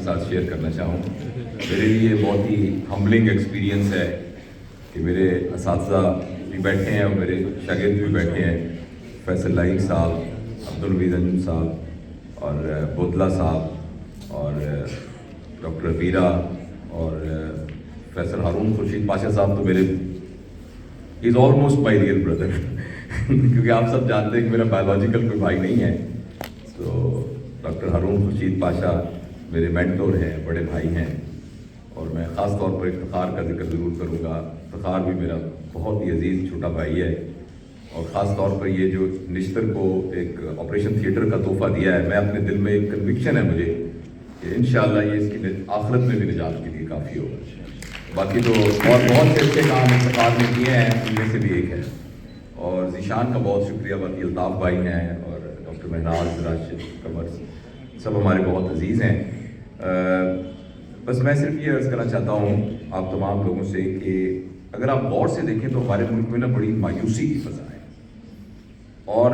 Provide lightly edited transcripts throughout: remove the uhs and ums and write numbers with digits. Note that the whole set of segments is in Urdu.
ساتھ شیئر کرنا چاہوں. میرے لیے بہت ہی ہمبلنگ ایکسپیرینس ہے کہ میرے اساتذہ بھی بیٹھے ہیں اور میرے شاگرد بھی بیٹھے ہیں. فیصل لائق صاحب, عبدالوحید انجم صاحب اور بودلہ صاحب اور ڈاکٹر عبیرہ اور فیصل ہارون خورشید پاشا صاحب تو میرے is almost my real brother کیونکہ آپ سب جانتے ہیں کہ میرا بایولوجیکل کوئی بھائی نہیں ہے. تو ڈاکٹر ہارون خورشید پاشا میرے مینٹور ہیں, بڑے بھائی ہیں, اور میں خاص طور پر افتخار کا ذکر ضرور کروں گا. افتخار بھی میرا بہت ہی عزیز چھوٹا بھائی ہے, اور خاص طور پر یہ جو نشتر کو ایک آپریشن تھیٹر کا تحفہ دیا ہے, میں اپنے دل میں ایک کنوکشن ہے مجھے کہ انشاءاللہ یہ اس کی آخرت میں بھی نجات کے لیے کافی ہوگا. باقی تو اور بہت سے اچھے کام افتخار نے کیے ہیں, ان میں سے بھی ایک ہے. اور ذیشان کا بہت شکریہ, باقی الطاف بھائی ہیں اور ڈاکٹر مہناز, راشد, قمر, سب ہمارے بہت عزیز ہیں. بس میں صرف یہ عرض کرنا چاہتا ہوں آپ تمام لوگوں سے کہ اگر آپ غور سے دیکھیں تو ہمارے ملک میں نا بڑی مایوسی کی فضا ہے, اور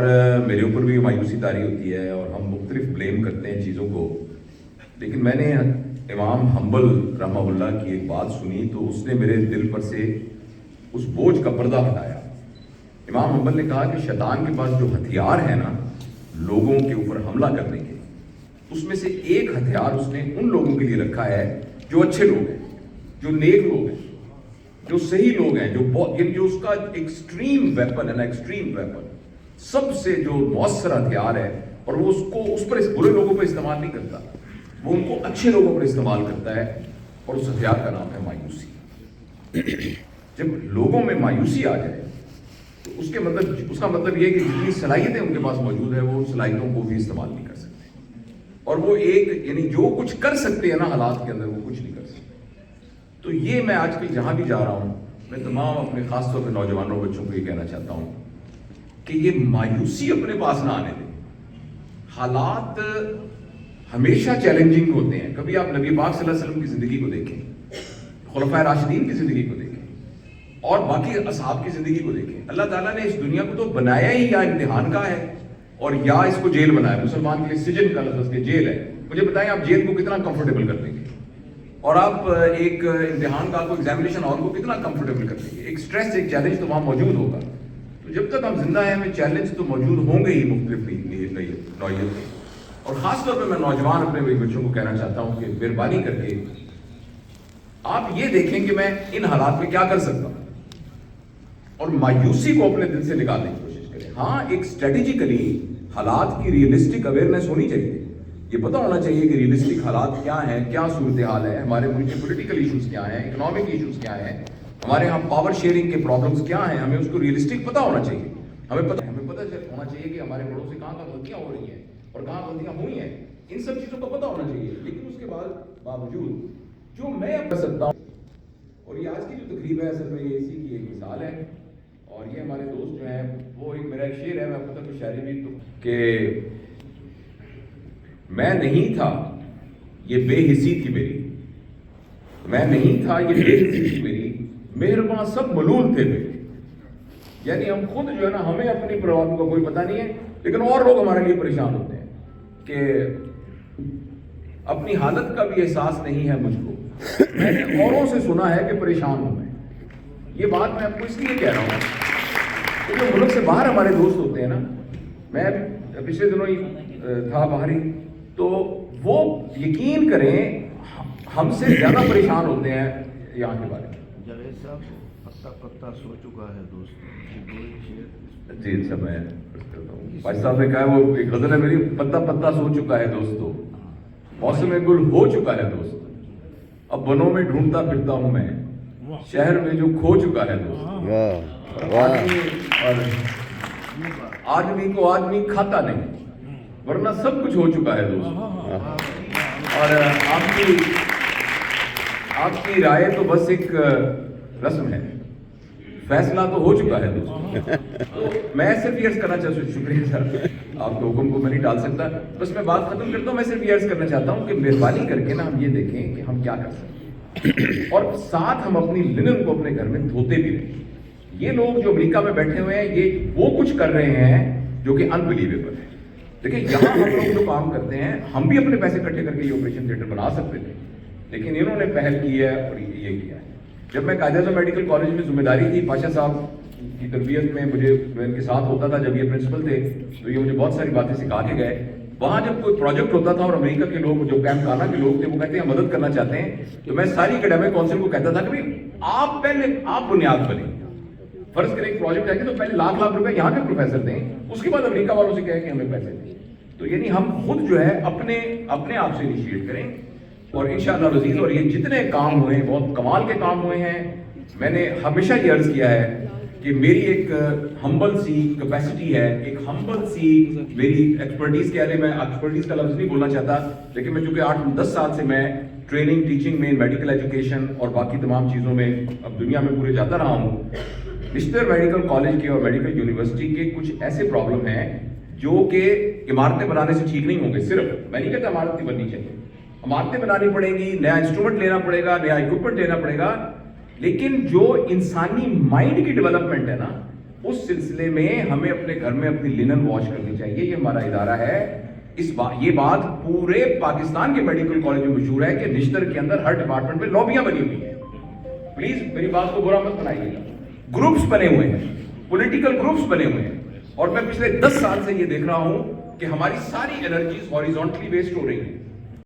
میرے اوپر بھی مایوسی طاری ہوتی ہے اور ہم مختلف بلیم کرتے ہیں چیزوں کو. لیکن میں نے امام حنبل رحمہ اللہ کی ایک بات سنی تو اس نے میرے دل پر سے اس بوجھ کا پردہ ہٹایا. امام حنبل نے کہا کہ شیطان کے پاس جو ہتھیار ہیں نا لوگوں کے اوپر حملہ کرنے کے, اس میں سے ایک ہتھیار اس نے ان لوگوں کے لیے رکھا ہے جو اچھے لوگ ہیں, جو نیک لوگ ہیں, جو صحیح لوگ ہیں, جو اس کا ایکسٹریم ویپن ہے نا, ایکسٹریم ویپن, سب سے جو مؤثر ہتھیار ہے, اور وہ اس پر برے لوگوں پر استعمال نہیں کرتا, وہ ان کو اچھے لوگوں پر استعمال کرتا ہے, اور اس ہتھیار کا نام ہے مایوسی. جب لوگوں میں مایوسی آ جائے تو اس کا مطلب یہ ہے کہ جتنی صلاحیتیں ان کے پاس موجود ہے وہ ان صلاحیتوں کو بھی استعمال نہیں کر سکتے, اور وہ یعنی جو کچھ کر سکتے ہیں نا حالات کے اندر وہ کچھ نہیں کر سکتے. تو یہ میں آج کل جہاں بھی جا رہا ہوں میں تمام اپنے خاص طور پہ نوجوانوں بچوں کو یہ کہنا چاہتا ہوں کہ یہ مایوسی اپنے پاس نہ آنے دیں. حالات ہمیشہ چیلنجنگ ہوتے ہیں. کبھی آپ نبی پاک صلی اللہ علیہ وسلم کی زندگی کو دیکھیں, خلفائے راشدین کی زندگی کو دیکھیں, اور باقی اصحاب کی زندگی کو دیکھیں. اللہ تعالیٰ نے اس دنیا کو تو بنایا ہی یا امتحان کا ہے اور یا اس کو جیل بنایا. مسلمان کے لیے سجن کا لفظ کہ جیل ہے. مجھے بتائیں آپ جیل کو کتنا کمفرٹیبل کر دیں گے, اور آپ ایک امتحان کا کو ایگزامینیشن ہال کو کتنا کمفرٹیبل کر دیں گے. ایک سٹریس, ایک چیلنج تو وہاں موجود ہوگا. تو جب تک ہم زندہ ہیں ہمیں چیلنج تو موجود ہوں گے ہی مختلف نوعیت کے. اور خاص طور پہ میں نوجوان اپنے بچوں کو کہنا چاہتا ہوں کہ مہربانی کر کے آپ یہ دیکھیں کہ میں ان حالات میں کیا کر سکتا ہوں, اور مایوسی کو اپنے دل سے نکالنے کی کوشش کریں. ہاں ایک اسٹریٹجیکلی حالات کی ریئلسٹک اویئرنیس ہونی چاہیے. یہ پتہ ہونا چاہیے کہ ریئلسٹک حالات کیا ہیں, کیا صورتحال ہے, ہمارے ملک کے پولیٹیکل ایشوز کیا ہیں, اکنامک ایشوز کیا ہیں, ہمارے یہاں پاور شیئرنگ کے پرابلمس کیا ہیں. ہمیں اس کو ریئلسٹک پتہ ہونا چاہیے. ہمیں پتہ ہونا چاہیے کہ ہمارے بڑوں سے کہاں کہاں غلطیاں ہو رہی ہیں اور کہاں غلطیاں ہوئی ہیں. ان سب چیزوں کا پتہ ہونا چاہیے. لیکن اس کے باوجود جو میں کر سکتا ہوں, اور یہ آج کی جو تقریب ہے اصل میں یہ اسی کی ایک مثال ہے. اور یہ ہمارے دوست جو ہیں وہ ایک میرا ایک شعر ہے, میں آپ کو تک شاعری بھی تو کہ میں نہیں تھا یہ بے حسی تھی میری, میں نہیں تھا یہ بے حسی تھی میری, مہرباں سب ملول تھے میرے. یعنی ہم خود جو ہے نا ہمیں اپنی پرابلم کا کوئی پتہ نہیں ہے, لیکن اور لوگ ہمارے لیے پریشان ہوتے ہیں کہ اپنی حالت کا بھی احساس نہیں ہے مجھ کو. میں نے اوروں سے سنا ہے کہ پریشان ہوں میں. یہ بات میں آپ کو اس لیے کہہ رہا ہوں کہ جو ملک سے باہر ہمارے دوست ہوتے ہیں نا, میں پچھلے دنوں ہی تھا باہر ہی, تو وہ یقین کریں ہم سے زیادہ پریشان ہوتے ہیں یہاں کے بارے میں. جاوید صاحب پتا پتا سو چکا ہے دوست. جی اچھا, میں پاش صاحب نے کہا وہ ایک غزل ہے میری, پتا پتا سو چکا ہے دوستو, موسم گل ہو چکا ہے دوست, اب بنوں میں ڈھونڈتا پھرتا ہوں میں, شہر میں جو کھو چکا ہے دوست. آدمی کو آدمی کھاتا نہیں ورنہ سب کچھ ہو چکا ہے دوست. اور آپ کی رائے تو بس ایک رسم ہے, فیصلہ تو ہو چکا ہے دوست. تو میں صرف یہ عرض کرنا چاہتا ہوں, شکریہ سر, آپ کے حکم کو میں نہیں ڈال سکتا, بس میں بات ختم کرتا ہوں. میں صرف یہ عرض کرنا چاہتا ہوں کہ مہربانی کر کے نا ہم یہ دیکھیں کہ ہم کیا کر سکتے ہیں, اور ساتھ ہم اپنی لنن کو اپنے گھر میں دھوتے بھی رہیں. یہ لوگ جو امریکہ میں بیٹھے ہوئے ہیں یہ وہ کچھ کر رہے ہیں جو کہ انبلیویبل ہے. دیکھیں یہاں ہم لوگ جو کام کرتے ہیں ہم بھی اپنے پیسے اکٹھے کر کے یہ آپریشن تھیٹر بنا سکتے تھے، لیکن انہوں نے پہل کی ہے اور یہ کیا ہے. جب میں قائد اعظم میڈیکل کالج میں ذمہ داری تھی، پاشا صاحب کی تربیت میں میں ان کے ساتھ ہوتا تھا جب یہ پرنسپل تھے، تو یہ مجھے بہت ساری باتیں سکھا کے گئے. وہاں جب کوئی پروجیکٹ ہوتا تھا اور امریکہ کے لوگ جو کیمپ کانا کے لوگ تھے وہ کہتے ہیں ہم مدد کرنا چاہتے ہیں، تو میں ساری اکیڈمک کونسل کو کہتا تھا کہ آپ پہلے آپ بنیاد بنیں. فرض کریں ایک پروجیکٹ ہے کہ تو پہلے لاکھ روپے یہاں کے پروفیسر دیں، اس کے بعد امریکہ والوں سے کہیں کہ ہمیں پیسے دیں. تو یعنی ہم خود جو ہے اپنے آپ سے انیشیٹ کریں اور انشاءاللہ العزیز. اور یہ جتنے کام ہوئے ہیں بہت کمال کے کام ہوئے ہیں. میں نے ہمیشہ یہ عرض کیا ہے کہ میری ایک ہمبل سی کیپیسٹی ہے، ایک ہمبل سی میری ایکسپرٹیز کے لیے، میں ایکسپرٹیز کا لفظ نہیں بولنا چاہتا، لیکن میں چونکہ 8-10 سال سے میں ٹریننگ ٹیچنگ میں میڈیکل ایجوکیشن اور باقی تمام چیزوں میں اب دنیا میں پورے جاتا رہا ہوں. نشتر میڈیکل کالج کے اور میڈیکل یونیورسٹی کے کچھ ایسے پرابلم ہیں جو کہ عمارتیں بنانے سے ٹھیک نہیں ہوں گے. صرف میں نہیں کہتا عمارت نہیں بننی چاہیے، عمارتیں بنانی پڑیں گی، نیا انسٹرومنٹ لینا پڑے گا، نیا اکوپمنٹ لینا پڑے گا، لیکن جو انسانی مائنڈ کی ڈیولپمنٹ ہے نا، اس سلسلے میں ہمیں اپنے گھر میں اپنی لینن واش کرنی چاہیے. یہ ہمارا ادارہ ہے. یہ بات پورے پاکستان کے میڈیکل کالج میں مشہور ہے کہ نشتر کے اندر ہر ڈپارٹمنٹ میں لابیاں بنی ہوئی ہیں. پلیز میری بات کو برا مت بنائیے گا. گروپس بنے ہوئے ہیں، پولیٹیکل گروپس بنے ہوئے ہیں، اور میں پچھلے 10 سال سے یہ دیکھ رہا ہوں کہ ہماری ساری انرجیز ہاریزونٹلی ویسٹ ہو رہی ہیں.